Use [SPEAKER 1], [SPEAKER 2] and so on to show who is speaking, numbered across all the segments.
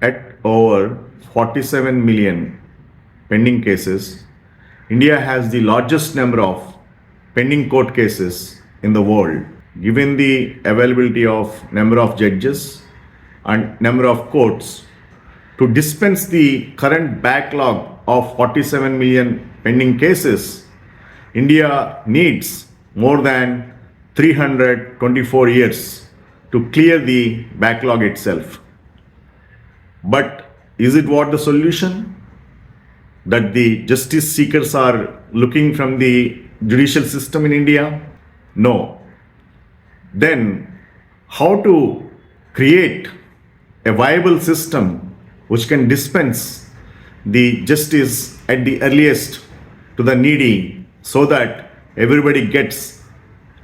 [SPEAKER 1] At over 47 million pending cases, India has the largest number of pending court cases in the world. Given the availability of number of judges and number of courts, to dispense the current backlog of 47 million pending cases, India needs more than 324 years to clear the backlog itself. But is it what the solution that the justice seekers are looking from the judicial system in India? No. Then how to create a viable system which can dispense the justice at the earliest to the needy so that everybody gets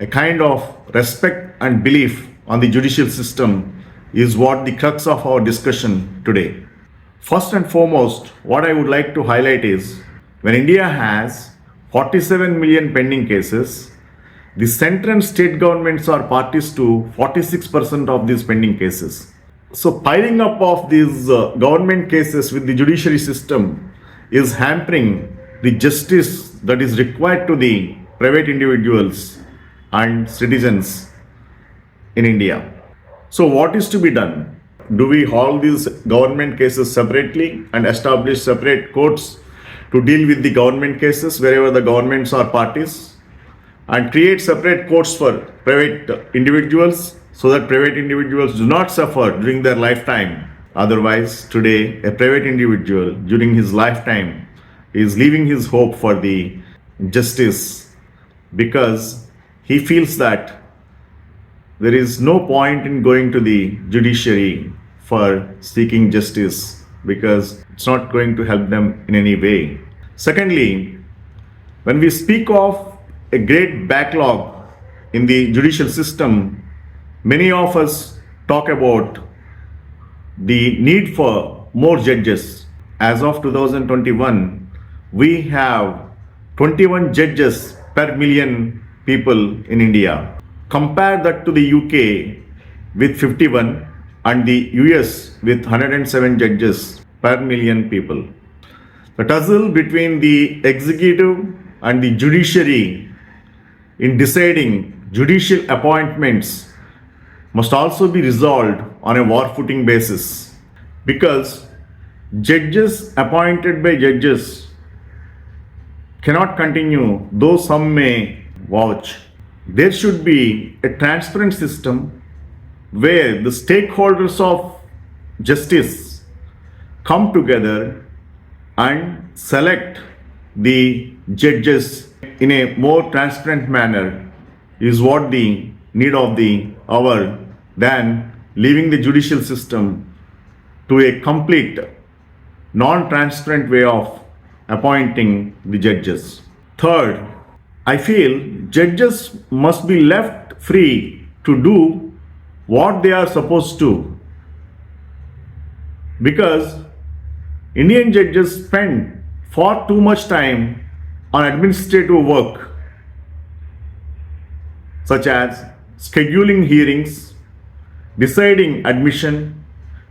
[SPEAKER 1] a kind of respect and belief on the judicial system is what the crux of our discussion today. First and foremost, what I would like to highlight is when India has 47 million pending cases, the central and state governments are parties to 46% of these pending cases. So piling up of these government cases with the judiciary system is hampering the justice that is required to the private individuals and citizens in India. So what is to be done? Do we hold these government cases separately and establish separate courts to deal with the government cases wherever the governments are parties, and create separate courts for private individuals so that private individuals do not suffer during their lifetime? Otherwise, today a private individual during his lifetime is leaving his hope for the justice because he feels that there is no point in going to the judiciary for seeking justice because it's not going to help them in any way. Secondly, when we speak of a great backlog in the judicial system, many of us talk about the need for more judges. As of 2021, we have 21 judges per million people in India. Compare that to the UK with 51 and the US with 107 judges per million people. The tussle between the executive and the judiciary in deciding judicial appointments must also be resolved on a war footing basis, because judges appointed by judges cannot continue, though some may vouch. There should be a transparent system where the stakeholders of justice come together and select the judges in a more transparent manner is what the need of the hour than leaving the judicial system to a complete non-transparent way of appointing the judges. Third, I feel judges must be left free to do what they are supposed to, because Indian judges spend far too much time on administrative work, such as scheduling hearings, deciding admission,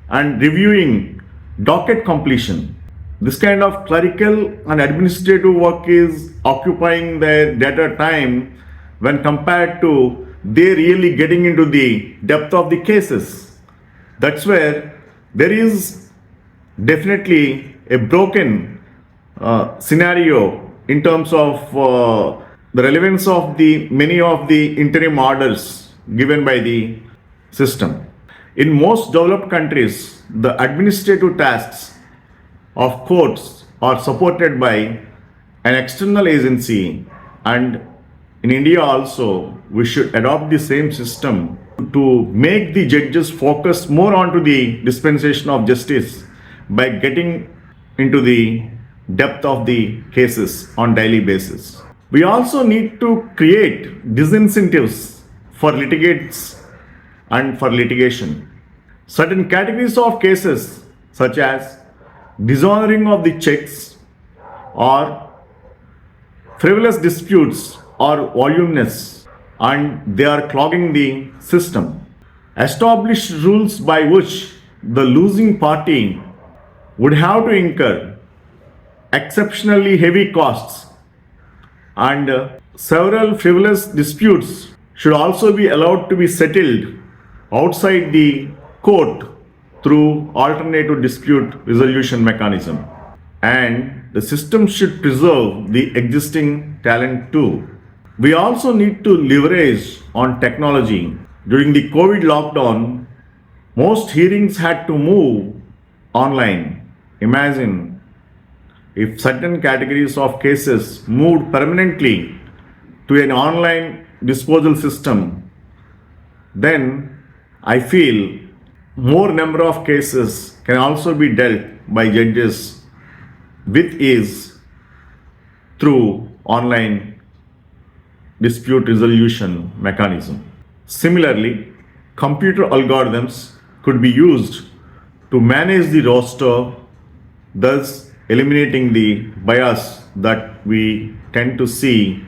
[SPEAKER 1] and reviewing docket completion. This kind of clerical and administrative work is occupying their data time when compared to they really getting into the depth of the cases. That's where there is definitely a broken scenario in terms of the relevance of the many of the interim orders given by the system. In most developed countries, the administrative tasks of courts are supported by an external agency, and in India also we should adopt the same system to make the judges focus more onto the dispensation of justice by getting into the depth of the cases on daily basis. We also need to create disincentives for litigants and for litigation. Certain categories of cases such as dishonoring of the checks or frivolous disputes are voluminous and they are clogging the system. Establish rules by which the losing party would have to incur exceptionally heavy costs, and several frivolous disputes should also be allowed to be settled outside the court through alternative dispute resolution mechanism. And the system should preserve the existing talent too. We also need to leverage on technology. During the COVID lockdown, most hearings had to move online. Imagine if certain categories of cases moved permanently to an online disposal system, then I feel more number of cases can also be dealt by judges with ease through online dispute resolution mechanism. Similarly, computer algorithms could be used to manage the roster, thus eliminating the bias that we tend to see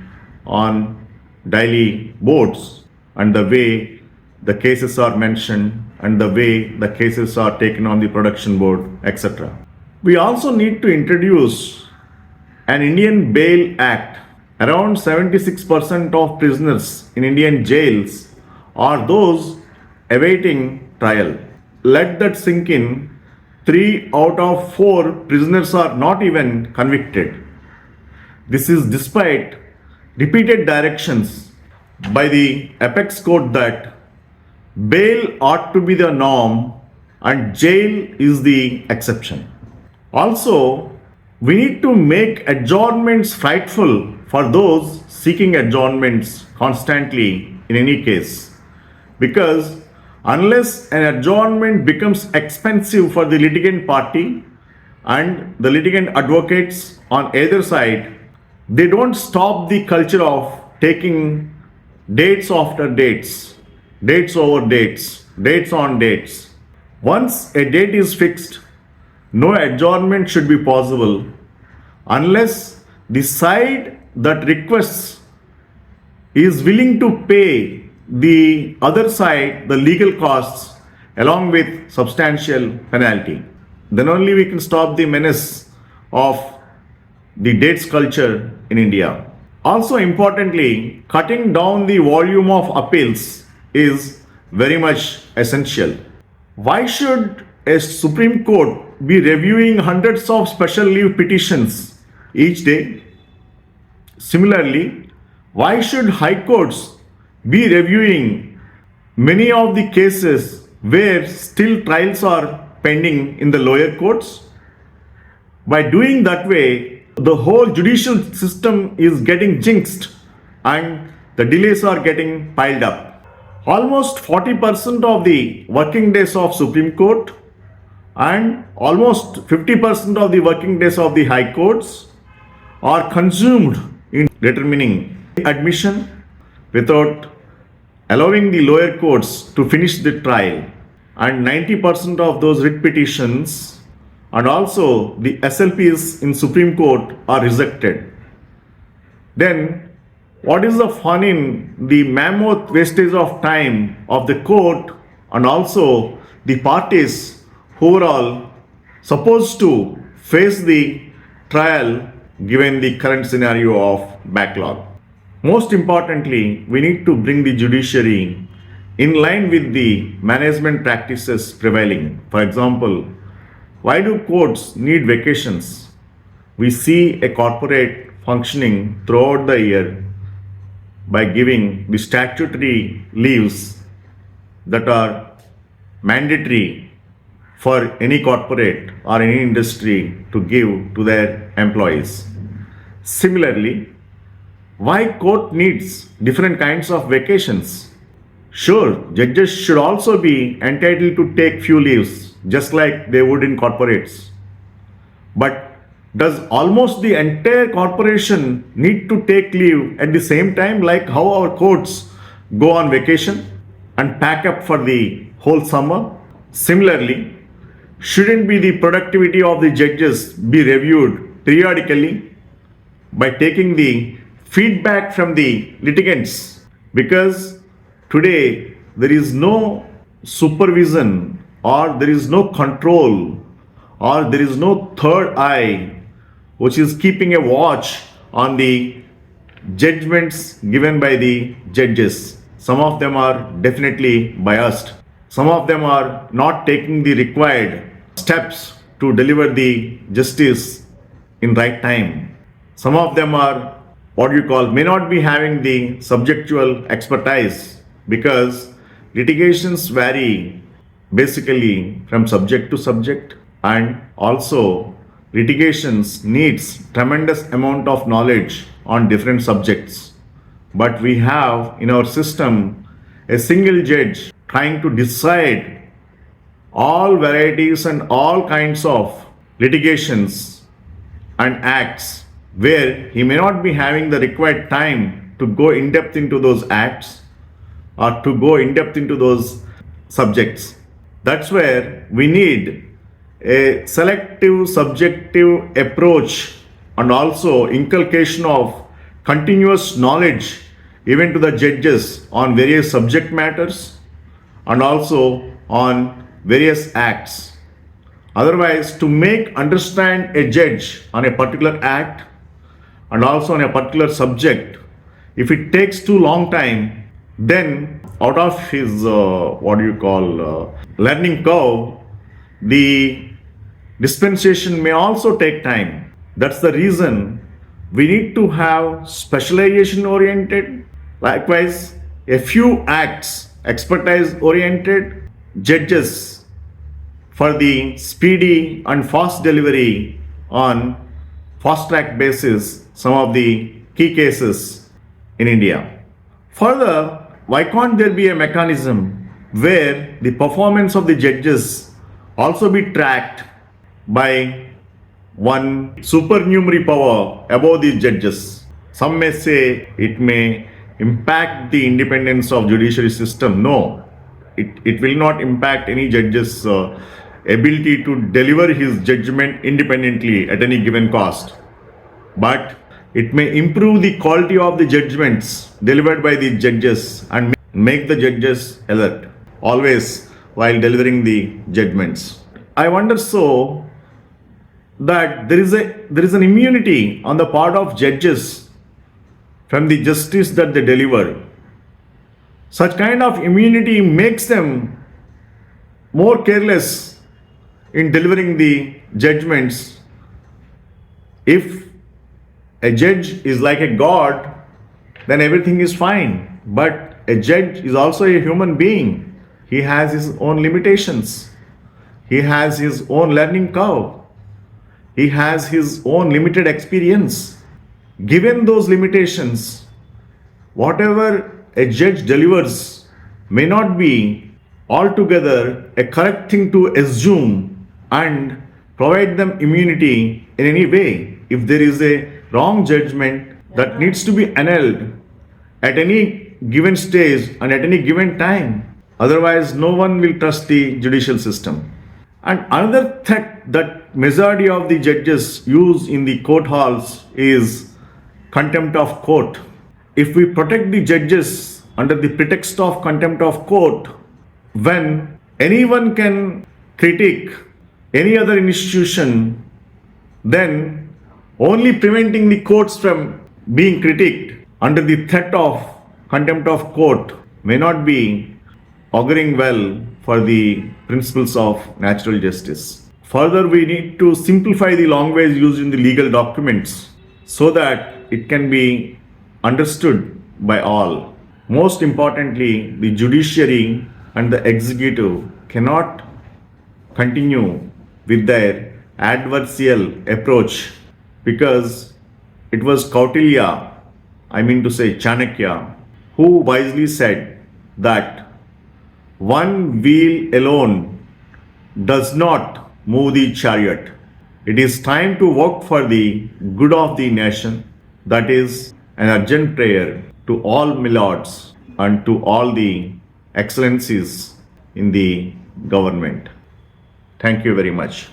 [SPEAKER 1] on daily boards and the way the cases are mentioned and the way the cases are taken on the production board, etc. We also need to introduce an Indian Bail Act. Around 76% of prisoners in Indian jails are those awaiting trial. Let that sink in. 3 out of 4 prisoners are not even convicted. This is despite repeated directions by the apex court that bail ought to be the norm and jail is the exception. Also, we need to make adjournments frightful for those seeking adjournments constantly in any case, because unless an adjournment becomes expensive for the litigant party and the litigant advocates on either side, they don't stop the culture of taking dates after dates, dates over dates, dates on dates. Once a date is fixed, no adjournment should be possible unless the side that requests is willing to pay the other side the legal costs along with substantial penalty. Then only we can stop the menace of the dates culture in India. Also importantly, cutting down the volume of appeals is very much essential. Why should a Supreme Court be reviewing hundreds of special leave petitions each day? Similarly, why should high courts be reviewing many of the cases where still trials are pending in the lower courts? By doing that way, the whole judicial system is getting jinxed and the delays are getting piled up. Almost 40% of the working days of Supreme Court and almost 50% of the working days of the high courts are consumed in determining admission without allowing the lower courts to finish the trial, and 90% of those writ petitions and also the SLPs in Supreme Court are rejected. Then what is the fun in the mammoth wastage of time of the court and also the parties who are all supposed to face the trial given the current scenario of backlog? Most importantly, we need to bring the judiciary in line with the management practices prevailing. For example, why do courts need vacations? We see a corporate functioning throughout the year by giving the statutory leaves that are mandatory for any corporate or any industry to give to their employees. Similarly, why court needs different kinds of vacations? Sure, judges should also be entitled to take few leaves just like they would in corporates. But does almost the entire corporation need to take leave at the same time like how our courts go on vacation and pack up for the whole summer? Similarly, shouldn't be the productivity of the judges be reviewed periodically by taking the feedback from the litigants? Because today there is no supervision or there is no control, or there is no third eye which is keeping a watch on the judgments given by the judges. Some of them are definitely biased. Some of them are not taking the required steps to deliver the justice in right time. Some of them are what you call may not be having the subjectual expertise, because litigations vary basically from subject to subject, and also litigations needs tremendous amount of knowledge on different subjects. But we have in our system a single judge trying to decide all varieties and all kinds of litigations and acts, where he may not be having the required time to go in depth into those acts or to go in depth into those subjects. That's where we need a selective subjective approach and also inculcation of continuous knowledge even to the judges on various subject matters and also on various acts. Otherwise, to make understand a judge on a particular act and also on a particular subject, if it takes too long time, then out of his learning curve, the dispensation may also take time. That's the reason we need to have specialization oriented, likewise a few acts expertise oriented judges for the speedy and fast delivery on fast track basis some of the key cases in India. Further, why can't there be a mechanism where the performance of the judges also be tracked by one supernumerary power above the judges? Some may say it may impact the independence of judiciary system. No, it will not impact any judge's ability to deliver his judgment independently at any given cost. But it may improve the quality of the judgments delivered by the judges and make the judges alert always while delivering the judgments. I wonder so that there is an immunity on the part of judges from the justice that they deliver. Such kind of immunity makes them more careless in delivering the judgments. If a judge is like a god, then everything is fine. But a judge is also a human being. He has his own limitations. He has his own learning curve. He has his own limited experience. Given those limitations, whatever a judge delivers may not be altogether a correct thing to assume and provide them immunity in any way. If there is a wrong judgment that needs to be annulled at any given stage and at any given time, otherwise no one will trust the judicial system. And another threat that majority of the judges use in the court halls is contempt of court. If we protect the judges under the pretext of contempt of court, when anyone can critique any other institution, then only preventing the courts from being critiqued under the threat of contempt of court may not be auguring well for the principles of natural justice. Further, we need to simplify the language used in the legal documents so that it can be understood by all. Most importantly, the judiciary and the executive cannot continue with their adversarial approach, because it was Kautilya, Chanakya, who wisely said that one wheel alone does not move the chariot. It is time to work for the good of the nation. That is an urgent prayer to all milords and to all the excellencies in the government. Thank you very much.